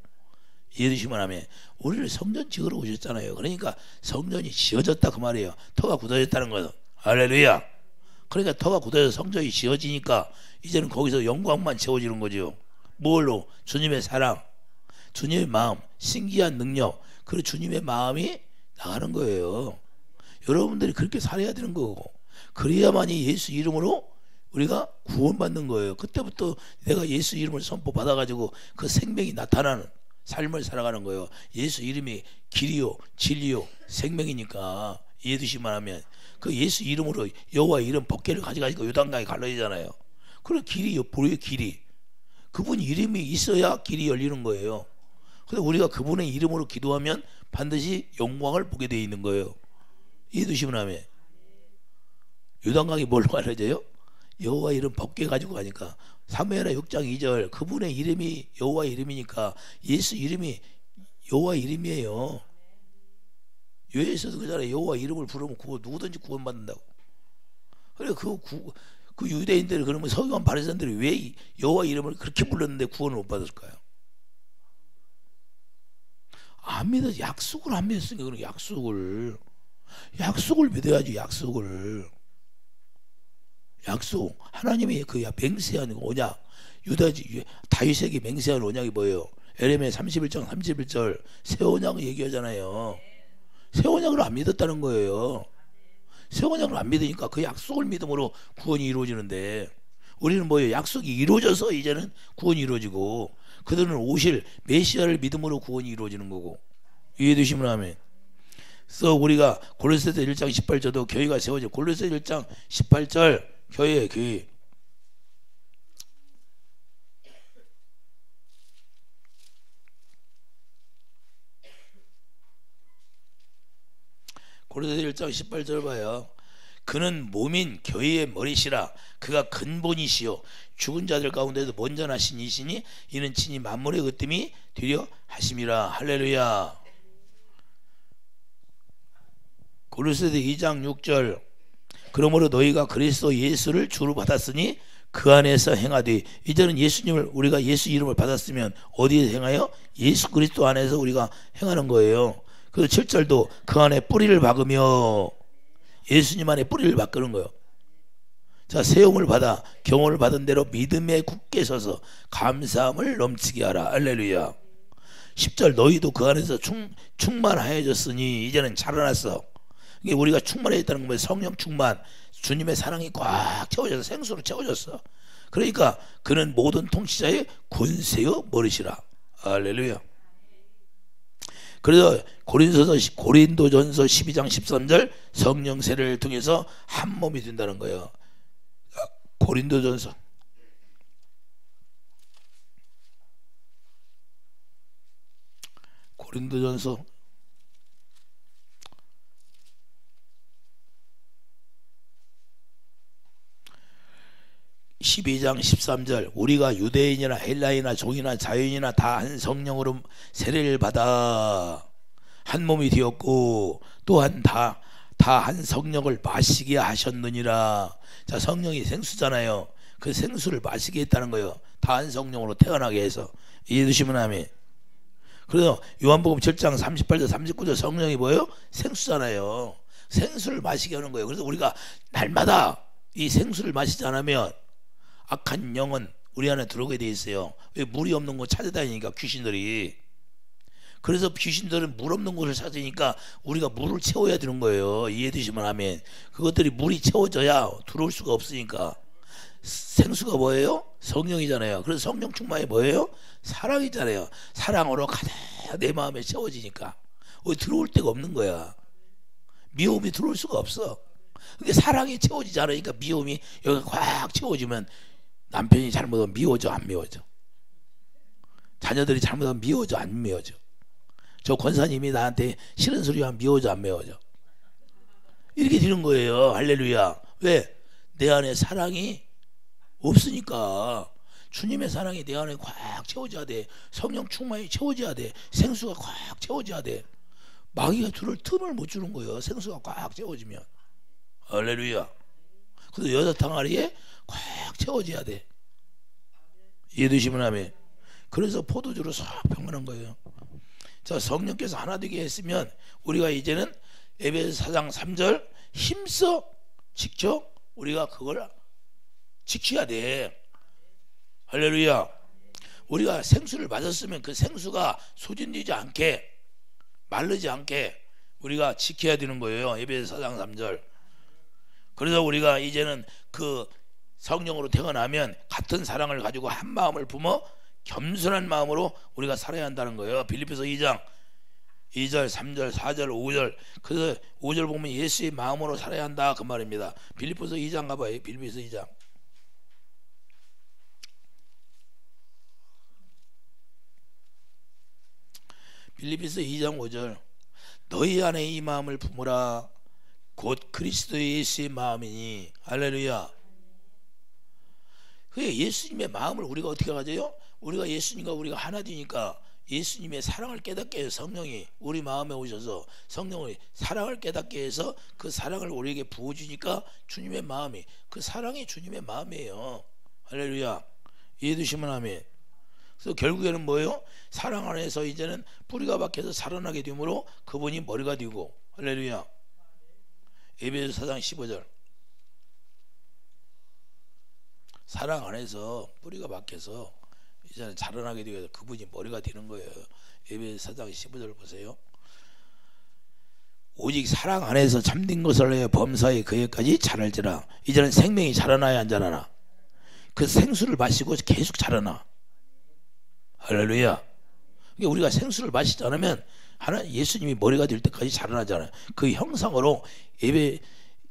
이해되시면 하면 우리를 성전 지으러 오셨잖아요. 그러니까 성전이 지어졌다 그 말이에요. 터가 굳어졌다는 것은. 할렐루야. 그러니까 터가 굳어서 성전이 지어지니까 이제는 거기서 영광만 채워지는 거죠. 뭘로? 주님의 사랑, 주님의 마음, 신기한 능력, 그리고 주님의 마음이 나가는 거예요. 여러분들이 그렇게 살아야 되는 거고 그래야만이 예수 이름으로 우리가 구원받는 거예요. 그때부터 내가 예수 이름을 선포받아가지고 그 생명이 나타나는 삶을 살아가는 거예요. 예수 이름이 길이요 진리요 생명이니까. 이해되시면 하면 그 예수 이름으로 여호와 이름 법궤를 가져가니까 요단강에 갈라지잖아요. 그래 길이요 보리의 길이 그분 이름이 있어야 길이 열리는 거예요. 그래서 우리가 그분의 이름으로 기도하면 반드시 영광을 보게 되어 있는 거예요. 이해되시면 하면 요단강이 뭘로 가려져요? 여호와 이름 벗겨 가지고 가니까. 사무엘하 6장 2절 그분의 이름이 여호와 이름이니까 예수 이름이 여호와 이름이에요. 요에서도 그잖아요. 여호와 이름을 부르면 누구든지 구원받는다고. 그래 그 유대인들이 그러면 서기관 바리새인들이 왜 여호와 이름을 그렇게 불렀는데 구원을 못 받았을까요? 안 믿어. 약속을 안 믿었으니까. 그런 약속을 믿어야지. 약속 하나님이 그 맹세한 언약, 다윗에게 맹세한 언약이 뭐예요? 에레미야 31장 31절 새 언약을 얘기하잖아요. 새 언약을 안 믿었다는 거예요. 새 언약을 안 믿으니까 그 약속을 믿음으로 구원이 이루어지는데, 우리는 뭐예요? 약속이 이루어져서 이제는 구원이 이루어지고, 그들은 오실 메시아를 믿음으로 구원이 이루어지는 거고. 이해되시면 아멘. 그래서 우리가 골로새서 1장 18절도 교회가 세워져. 골로새서 1장 18절 교회. 골로새서 1장 18절 봐요. 그는 몸인 교회의 머리시라. 그가 근본이시요 죽은 자들 가운데도 먼저 나신 이시니 이는 친히 만물의 으뜸이 되려 하심이라. 할렐루야. 골로새서 2장 6절 그러므로 너희가 그리스도 예수를 주로 받았으니 그 안에서 행하되. 이제는 예수님을, 우리가 예수 이름을 받았으면 어디에 행하여? 예수 그리스도 안에서 우리가 행하는 거예요. 그래서 7절도 그 안에 뿌리를 박으며, 예수님 안에 뿌리를 박는 거예요. 자, 세움을 받아 경험을 받은 대로 믿음에 굳게 서서 감사함을 넘치게 하라. 할렐루야. 10절 너희도 그 안에서 충만하여졌으니 이제는 자라났어. 이게 우리가 충만해졌다는 건 성령 충만, 주님의 사랑이 꽉 채워져서 생수로 채워졌어. 그러니까 그는 모든 통치자의 권세요 머리시라. 할렐루야. 그래서 고린도전서 12장 13절 성령 세례를 통해서 한 몸이 된다는 거예요. 고린도전서 12장 13절 우리가 유대인이나 헬라인이나 종이나 자유인이나 다 한 성령으로 세례를 받아 한 몸이 되었고 또한 다 한 성령을 마시게 하셨느니라. 자, 성령이 생수잖아요. 그 생수를 마시게 했다는 거예요. 다 한 성령으로 태어나게 해서. 이해되시면 아멘. 그래서 요한복음 7장 38절 39절 성령이 뭐예요? 생수잖아요. 생수를 마시게 하는 거예요. 그래서 우리가 날마다 이 생수를 마시지 않으면 악한 영은 우리 안에 들어오게 돼 있어요. 왜? 물이 없는 곳 찾아다니니까 귀신들이. 그래서 귀신들은 물 없는 곳을 찾으니까 우리가 물을 채워야 되는 거예요. 이해되시면 아멘. 그것들이 물이 채워져야 들어올 수가 없으니까. 생수가 뭐예요? 성령이잖아요. 그래서 성령 충만이 뭐예요? 사랑이잖아요. 사랑으로 가득 내 마음에 채워지니까 들어올 데가 없는 거야. 미움이 들어올 수가 없어. 그게 사랑이 채워지지 않으니까 미움이 여기 꽉 채워지면 남편이 잘못하면 미워져 안 미워져? 자녀들이 잘못하면 미워져 안 미워져? 저 권사님이 나한테 싫은 소리 하면 미워져 안 미워져? 이렇게 되는 거예요. 할렐루야. 왜? 내 안에 사랑이 없으니까. 주님의 사랑이 내 안에 꽉 채워져야 돼. 성령 충만이 채워져야 돼. 생수가 꽉 채워져야 돼. 마귀가 들을 틈을 못 주는 거예요. 생수가 꽉 채워지면. 할렐루야. 그래서 여자 탕아리에 꽉 채워져야 돼. 이해되시면 아멘. 그래서 포도주로 싹 평안한 거예요. 자, 성령께서 하나 되게 했으면 우리가 이제는 에베소 4장 3절 힘써 지켜 우리가 그걸 지켜야 돼. 할렐루야. 우리가 생수를 맞았으면 그 생수가 소진되지 않게, 마르지 않게 우리가 지켜야 되는 거예요. 에베소 4장 3절. 그래서 우리가 이제는 그 성령으로 태어나면 같은 사랑을 가지고 한 마음을 품어 겸손한 마음으로 우리가 살아야 한다는 거예요. 빌립보서 2장 2절 3절 4절 5절. 그래서 5절 보면 예수의 마음으로 살아야 한다 그 말입니다. 빌립보서 2장 가봐요. 빌립보서 2장. 빌립보서 2장 5절. 너희 안에 이 마음을 품으라. 곧 그리스도 예수의 마음이니. 할렐루야. 그 예수님의 마음을 우리가 어떻게 가져요? 우리가 예수님과 우리가 하나 되니까 예수님의 사랑을 깨닫게 해서 성령이 우리 마음에 오셔서 성령의 사랑을 깨닫게 해서 그 사랑을 우리에게 부어주니까 주님의 마음이, 그 사랑이 주님의 마음이에요. 할렐루야. 이해되시면 아멘. 그래서 결국에는 뭐예요? 사랑 안에서 이제는 뿌리가 박혀서 살아나게 되므로 그분이 머리가 되고. 할렐루야. 에베소서 4장 15절. 사랑 안에서 뿌리가 박혀서 이제는 자라나게 되어서 그분이 머리가 되는 거예요. 에베소서 4장 15절 보세요. 오직 사랑 안에서 참된 것을 내 범사에 그에까지 자랄지라. 이제는 생명이 자라나야 안 자라나? 그 생수를 마시고 계속 자라나. 할렐루야. 그러니까 우리가 생수를 마시지 않으면 예수님이 머리가 될 때까지 자라나잖아요. 그 형상으로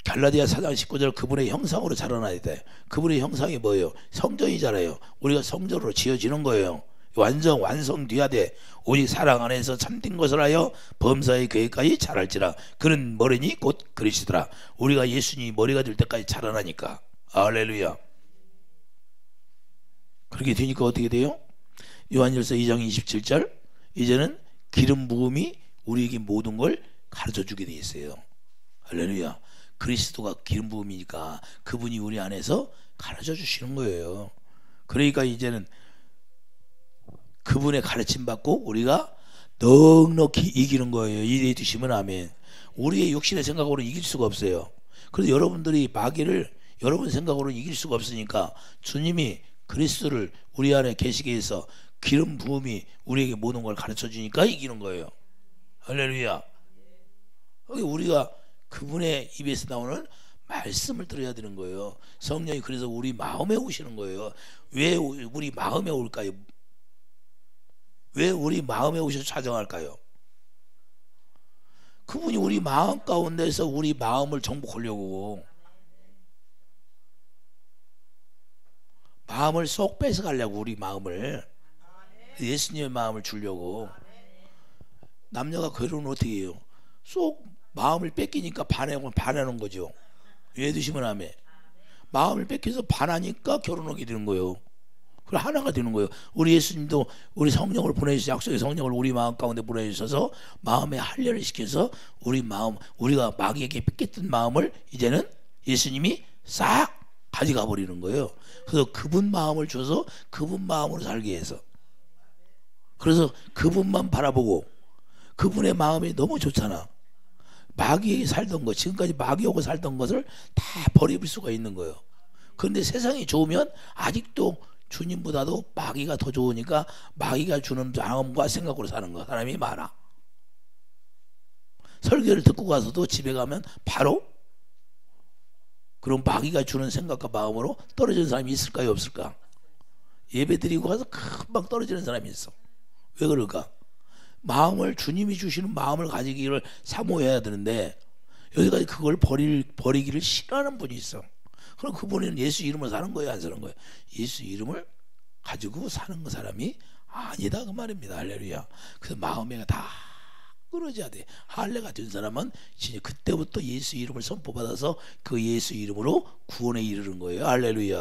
갈라디아 4장 19절 그분의 형상으로 자라나야 돼. 그분의 형상이 뭐예요? 성전이잖아요. 우리가 성전으로 지어지는 거예요. 완성돼야 돼. 오직 사랑 안에서 참된 것을 하여 범사의 그에까지 자랄지라. 그는 머리니 곧 그리스도라. 우리가 예수님이 머리가 될 때까지 자라나니까. 할렐루야. 그렇게 되니까 어떻게 돼요? 요한일서 2장 27절. 이제는 기름 부음이 우리에게 모든 걸 가르쳐 주게 돼 있어요. 할렐루야. 그리스도가 기름 부음이니까 그분이 우리 안에서 가르쳐 주시는 거예요. 그러니까 이제는 그분의 가르침 받고 우리가 넉넉히 이기는 거예요. 이해 주시면 아멘. 우리의 육신의 생각으로 이길 수가 없어요. 그래서 여러분들이 마귀를 여러분 생각으로 이길 수가 없으니까 주님이 그리스도를 우리 안에 계시게 해서 기름 부음이 우리에게 모든 걸 가르쳐 주니까 이기는 거예요. 할렐루야. 우리가 그분의 입에서 나오는 말씀을 들어야 되는 거예요. 성령이 그래서 우리 마음에 오시는 거예요. 왜 우리 마음에 올까요? 왜 우리 마음에 오셔서 찾아갈까요? 그분이 우리 마음 가운데서 우리 마음을 정복하려고, 마음을 쏙 뺏어가려고, 우리 마음을, 예수님의 마음을 주려고. 남녀가 괴로우면 어떻게 해요? 쏙 마음을 뺏기니까 반하는 거죠. 왜 드시면 아멘. 마음을 뺏겨서 반하니까 결혼하게 되는 거예요. 그래 하나가 되는 거예요. 우리 예수님도 우리 성령을 보내주셔서, 약속의 성령을 우리 마음 가운데 보내주셔서 마음에 할례를 시켜서 우리 마음, 우리가 마귀에게 뺏겼던 마음을 이제는 예수님이 싹 가져가 버리는 거예요. 그래서 그분 마음을 줘서 그분 마음으로 살게 해서, 그래서 그분만 바라보고, 그분의 마음이 너무 좋잖아. 마귀에게 살던 것, 지금까지 마귀하고 살던 것을 다 버릴 수가 있는 거예요. 그런데 세상이 좋으면 아직도 주님보다도 마귀가 더 좋으니까 마귀가 주는 마음과 생각으로 사는 거 사람이 많아. 설교를 듣고 가서도 집에 가면 바로 그런 마귀가 주는 생각과 마음으로 떨어지는 사람이 있을까요, 없을까? 예배 드리고 가서 금방 떨어지는 사람이 있어. 왜 그럴까? 마음을, 주님이 주시는 마음을 가지기를 사모해야 되는데 여기까지 그걸 버리기를 싫어하는 분이 있어. 그럼 그분은 예수 이름으로 사는 거예요, 안 사는 거예요? 예수 이름을 가지고 사는 사람이 아니다, 그 말입니다. 할렐루야. 그래서 마음에 다 끊어져야 돼. 할례가 된 사람은 진짜 그때부터 예수 이름을 선포받아서 그 예수 이름으로 구원에 이르는 거예요. 할렐루야.